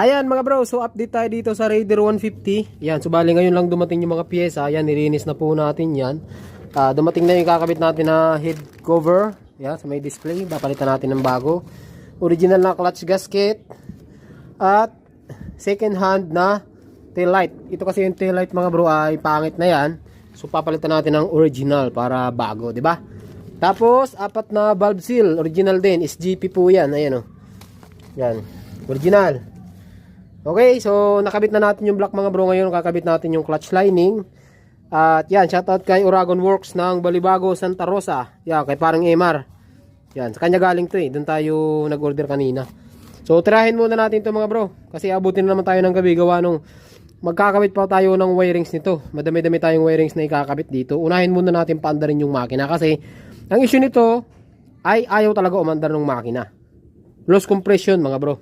Ayan mga bro, so update tayo dito sa Raider 150. Yan, so bali ngayon lang dumating yung mga pyesa. Yan, nilinis na po natin yan. Dumating na yung kakabit natin na head cover. Yan, sa may display. Papalitan natin ng bago. Original na clutch gasket. At second hand na tail light. Ito kasi yung tail light mga bro ay pangit na yan. So papalitan natin ng original para bago, 'di ba? Tapos apat na valve seal, original din, SGP po 'yan. Ayan oh. Yan, original. Okay, so nakabit na natin yung block mga bro. Ngayon kakabit natin yung clutch lining. At yan, shoutout kay Uragon Works ng Balibago, Santa Rosa. Yan, kay parang MR. Yan, sa kanya galing to eh. Doon tayo nag-order kanina. So tirahin muna natin to mga bro. Kasi abutin na naman tayo ng gabi gawa nung magkakabit pa tayo ng wirings nito. Madami-dami tayong wirings na ikakabit dito. Unahin muna natin paandarin yung makina. Kasi ang issue nito ay ayaw talaga umandar ng makina. Loss compression mga bro.